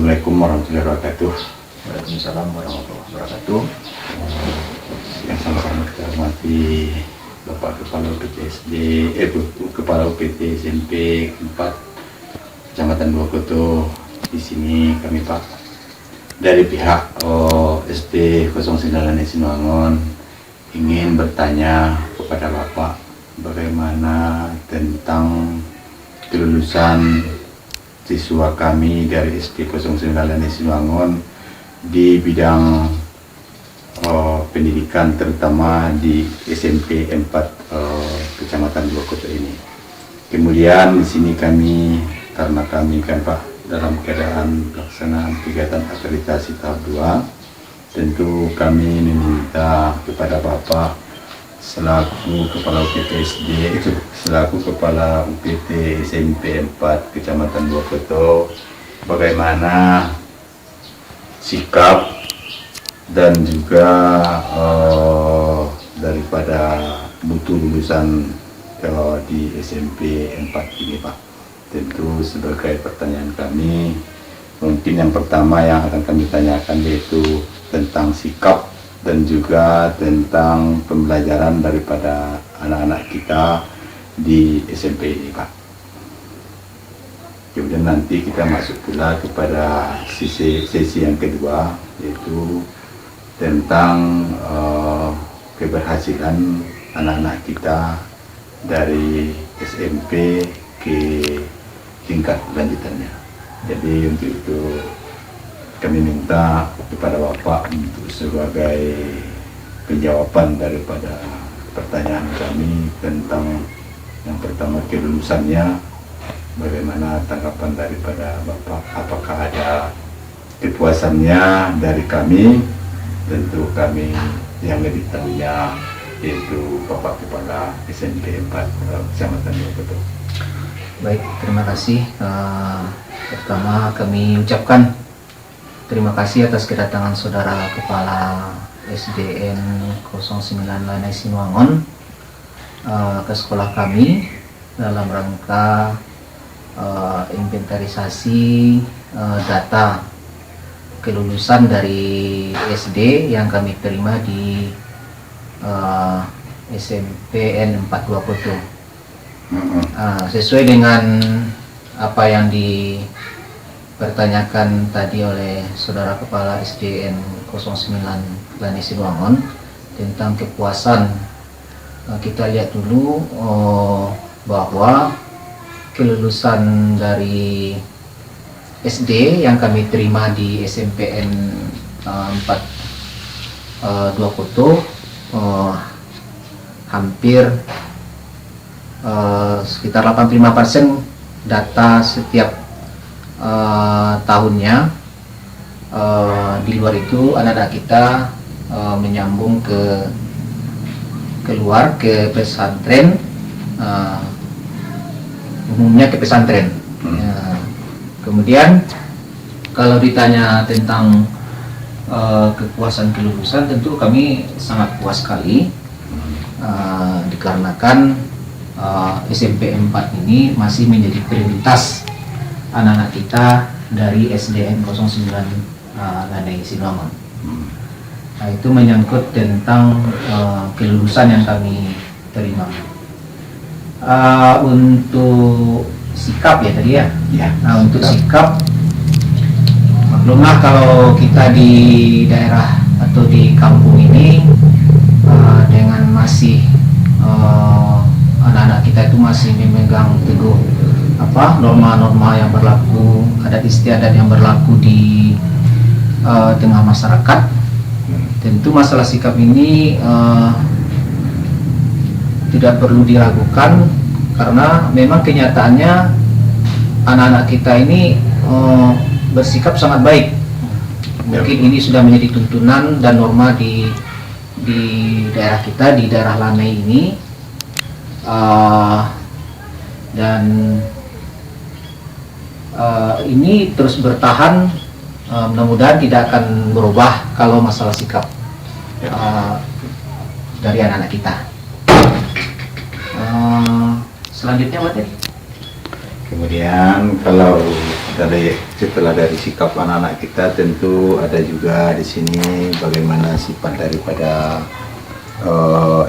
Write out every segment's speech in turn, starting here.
Assalamualaikum warahmatullahi wabarakatuh. Waalaikumsalam warahmatullahi wabarakatuh. Yang sangat amat kita hormati Bapak Kepala UPT Kepala UPT SMP 4 Kecamatan Dua-Koto. Di sini kami Pak dari pihak SD 09 Sinuangon ingin bertanya kepada Bapak bagaimana tentang kelulusan siswa kami dari SD 09 Sinuangon di bidang pendidikan, terutama di SMP 4 Kecamatan Dua-Koto ini. Kemudian di sini kami, karena kami kan Pak dalam keadaan pelaksanaan kegiatan akreditasi tahap 2, tentu kami meminta kepada Bapak selaku Kepala UPT selaku Kepala UPT SMP 4 Kecamatan Dua-Koto, bagaimana sikap dan juga daripada mutu lulusan di SMP 4 ini Pak. Tentu sebagai pertanyaan kami, mungkin yang pertama yang akan kami tanyakan yaitu tentang sikap dan juga tentang pembelajaran daripada anak-anak kita di SMP ini Pak. Kemudian nanti kita masuk pula kepada sesi yang kedua, yaitu tentang keberhasilan anak-anak kita dari SMP ke tingkat lanjutannya. Jadi untuk itu kami minta kepada Bapak untuk sebagai penjawaban daripada pertanyaan kami tentang yang pertama kelulusannya, bagaimana tanggapan daripada Bapak, apakah ada kepuasannya dari kami. Tentu kami yang lebih tahunya yaitu Bapak Kepala SMP 4 Kecamatan Dua-Koto. Baik, terima kasih. Pertama kami ucapkan terima kasih atas kedatangan Saudara Kepala SDN 09 Lanai Sinuangon ke sekolah kami dalam rangka inventarisasi data kelulusan dari SD yang kami terima di SMPN 4 Dua-Koto. Sesuai dengan apa yang dipertanyakan tadi oleh Saudara Kepala SDN 09 Lanai Sinuangon tentang kepuasan, kita lihat dulu bahwa kelulusan dari SD yang kami terima di SMPN 4 Dua-Koto hampir sekitar 85% data setiap tahunnya. Di luar itu anak-anak kita menyambung keluar ke pesantren, umumnya ke pesantren. Kemudian kalau ditanya tentang kepuasan kelulusan, tentu kami sangat puas sekali dikarenakan SMP 4 ini masih menjadi prioritas anak-anak kita dari SDN 09 Lanai Sinuangon. Nah, itu menyangkut tentang kelulusan yang kami terima. Untuk sikap ya tadi ya. Nah, untuk sikap, maklumlah kalau kita di daerah atau di kampung ini dengan masih anak-anak kita itu masih memegang teguh norma-norma yang berlaku, adat istiadat yang berlaku di tengah masyarakat. Tentu masalah sikap ini tidak perlu diragukan, karena memang kenyataannya anak-anak kita ini bersikap sangat baik. Mungkin ini sudah menjadi tuntunan dan norma di daerah kita, di daerah Lanai ini, dan ini terus bertahan. Mudah-mudahan tidak akan berubah kalau masalah sikap dari anak-anak kita. Selanjutnya Pak. Kemudian kalau setelah dari sikap anak-anak kita, tentu ada juga di sini bagaimana sifat daripada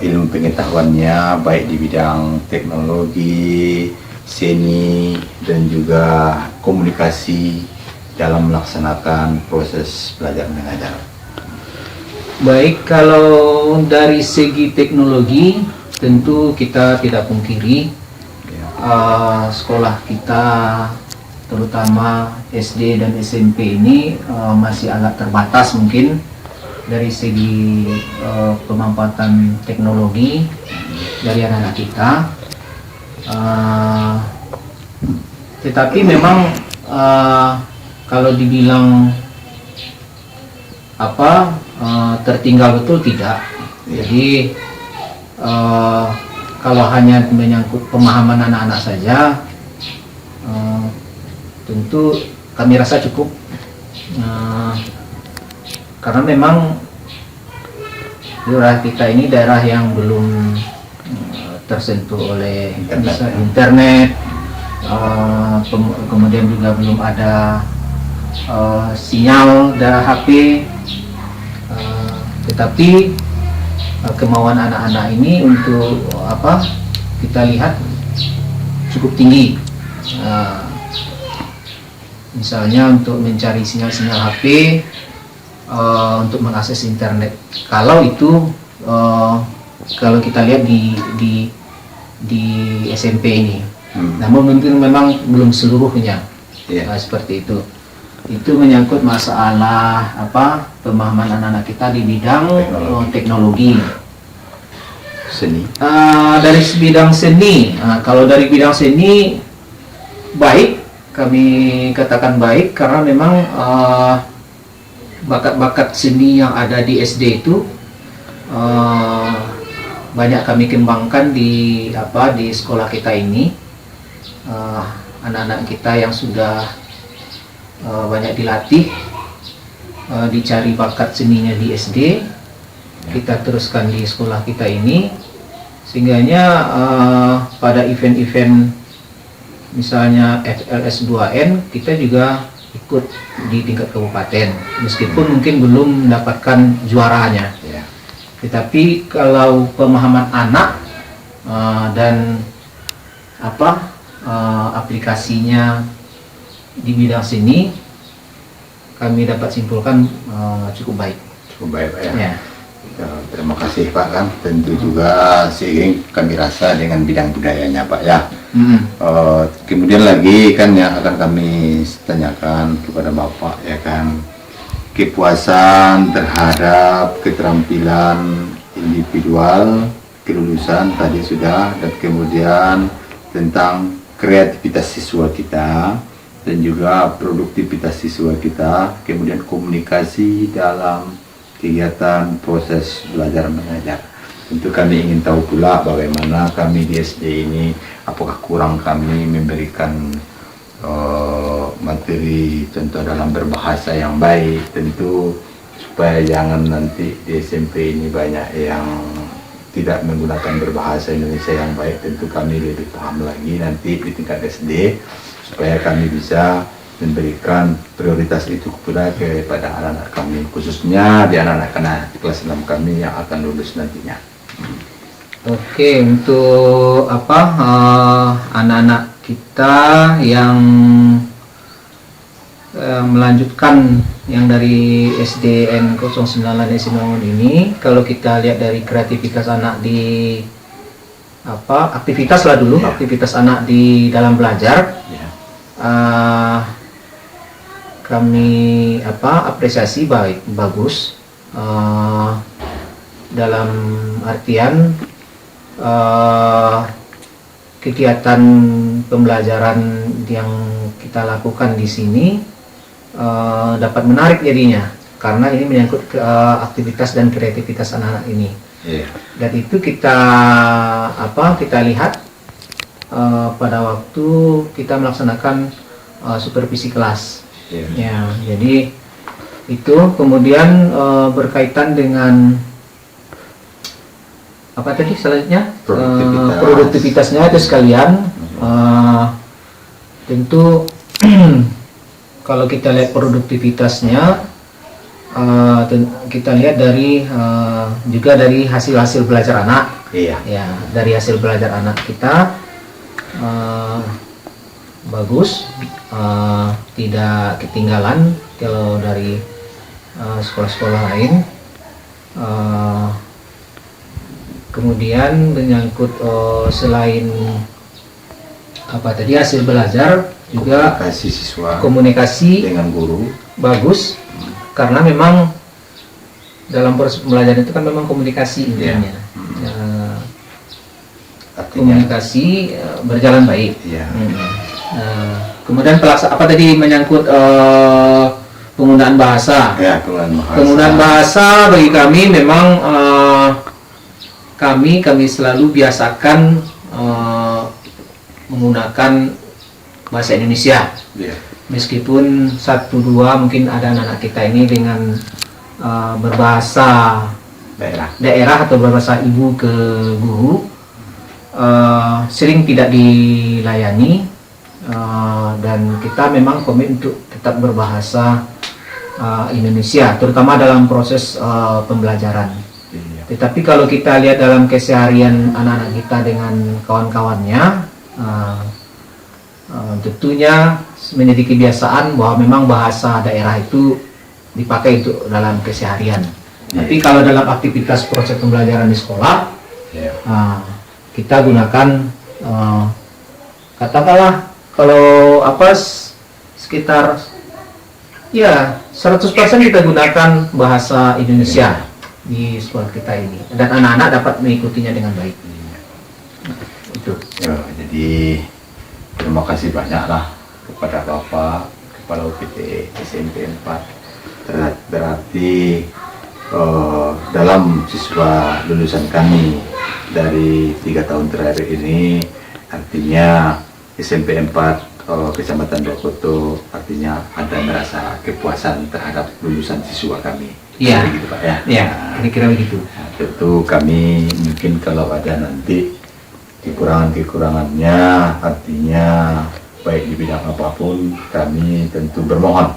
ilmu pengetahuannya, baik di bidang teknologi, seni, dan juga komunikasi dalam melaksanakan proses belajar mengajar. Baik, kalau dari segi teknologi tentu kita tidak pungkiri sekolah kita terutama SD dan SMP ini masih agak terbatas mungkin dari segi pemanfaatan teknologi dari anak-anak kita. Tetapi memang kalau dibilang tertinggal betul tidak. Jadi kalau hanya menyangkut pemahaman anak-anak saja, tentu kami rasa cukup, karena memang daerah kita ini daerah yang belum tersentuh oleh internet, kemudian juga belum ada sinyal dari HP, tetapi kemauan anak-anak ini untuk kita lihat cukup tinggi. Misalnya untuk mencari sinyal-sinyal HP, untuk mengakses internet. Kalau itu kalau kita lihat di SMP ini, namun mungkin memang belum seluruhnya seperti itu. Itu menyangkut masalah pemahaman anak-anak kita di bidang teknologi. Seni. Dari bidang seni, kalau dari bidang seni baik, kami katakan baik karena memang bakat-bakat seni yang ada di SD itu banyak kami kembangkan di sekolah kita ini. Anak-anak kita yang sudah banyak dilatih, dicari bakat seninya di SD, kita teruskan di sekolah kita ini, sehingganya pada event-event misalnya FLS 2N kita juga ikut di tingkat kabupaten, meskipun mungkin belum mendapatkan juaranya. Tetapi kalau pemahaman anak dan aplikasinya di bidang seni, kami dapat simpulkan cukup baik. Cukup baik, Pak ya. Terima kasih Pak kan. Tentu juga seiring kami rasa dengan bidang budayanya Pak ya. Kemudian lagi kan yang akan kami tanyakan kepada Bapak ya kan, kepuasan terhadap keterampilan individual, kelulusan tadi sudah, dan kemudian tentang kreativitas siswa kita dan juga produktivitas siswa kita, kemudian komunikasi dalam kegiatan proses belajar mengajar. Tentu kami ingin tahu pula bagaimana kami di SD ini, apakah kurang kami memberikan materi contoh dalam berbahasa yang baik, tentu supaya jangan nanti di SMP ini banyak yang tidak menggunakan berbahasa Indonesia yang baik. Tentu kami lebih paham lagi nanti di tingkat SD supaya kami bisa memberikan prioritas itu kepada anak-anak kami, khususnya di anak-anak kelas 6 kami yang akan lulus nantinya. Oke, untuk anak-anak kita yang melanjutkan yang dari SDN 09 Simangun ini, kalau kita lihat dari kreativitas anak di aktivitas lah dulu, aktivitas anak di dalam belajar, kami apresiasi bagus, dalam artian kegiatan pembelajaran yang kita lakukan di sini dapat menarik jadinya, karena ini menyangkut ke aktivitas dan kreativitas anak-anak ini. Dan itu kita lihat pada waktu kita melaksanakan supervisi kelas. Ya, jadi itu kemudian berkaitan dengan apa tadi selanjutnya, produktivitasnya itu sekalian. Tentu kalau kita lihat produktivitasnya, kita lihat dari juga dari hasil-hasil belajar anak. Iya. Ya, dari hasil belajar anak kita bagus, tidak ketinggalan kalau dari sekolah-sekolah lain. Kemudian menyangkut selain apa tadi hasil belajar juga Komunikasi siswa komunikasi dengan guru. bagus, karena memang dalam proses pembelajaran itu kan memang komunikasi intinya. Artinya, Komunikasi berjalan baik. ya. Kemudian apa tadi menyangkut penggunaan bahasa. Ya, bahasa. Penggunaan bahasa bagi kami memang kami selalu biasakan menggunakan bahasa Indonesia. Iya. Meskipun 1-2 mungkin ada anak-anak kita ini dengan berbahasa daerah atau berbahasa ibu ke guru, sering tidak dilayani, dan kita memang komit untuk tetap berbahasa Indonesia, terutama dalam proses pembelajaran. Iya. Tetapi kalau kita lihat dalam keseharian anak-anak kita dengan kawan-kawannya, tentunya menjadi kebiasaan bahwa memang bahasa daerah itu dipakai untuk dalam keseharian. Tapi kalau dalam aktivitas proses pembelajaran di sekolah, Iya. kita gunakan katakanlah kalau sekitar ya 100% kita gunakan bahasa Indonesia di sekolah kita ini, dan anak-anak dapat mengikutinya dengan baik. Itu. Ya, jadi terima kasih banyaklah kepada Bapak Kepala UPT SMP 4. Berarti dalam siswa lulusan kami dari 3 tahun terakhir ini, artinya SMP 4 Kecamatan Dokoto, artinya ada merasa kepuasan terhadap lulusan siswa kami. Iya. Begitu, Pak, ya. Ya, kira-kira begitu. Nah, tentu kami mungkin kalau ada nanti kekurangan-kekurangannya, artinya baik di bidang apapun, kami tentu bermohon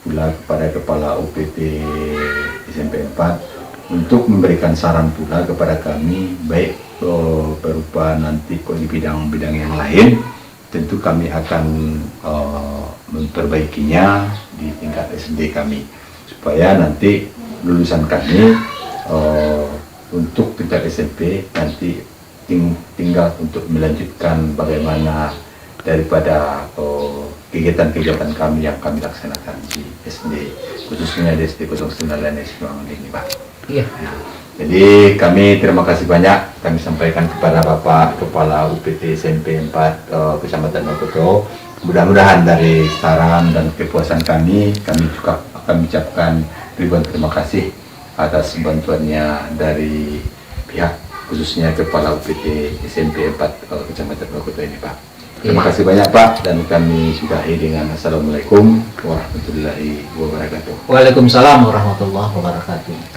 pula kepada Kepala UPT SMP 4 untuk memberikan saran pula kepada kami, baik berupa nanti di bidang-bidang yang lain, tentu kami akan memperbaikinya di tingkat SD kami, supaya nanti lulusan kami untuk tingkat SMP nanti tinggal untuk melanjutkan bagaimana daripada kegiatan-kegiatan kami yang kami laksanakan di SD, khususnya di SD 09 ini, Pak. Iya. Nah, jadi kami terima kasih banyak kami sampaikan kepada Bapak Kepala UPT SMP 4 Kecamatan Dokoto. Mudah-mudahan dari saran dan kepuasan kami juga akan mengucapkan ribuan terima kasih atas bantuannya dari pihak khususnya Kepala UPT SMP 4 Kecamatan Dokoto ini, Pak. Terima kasih banyak, Pak, dan kami sudahi dengan Assalamualaikum warahmatullahi wabarakatuh. Waalaikumsalam warahmatullahi wabarakatuh.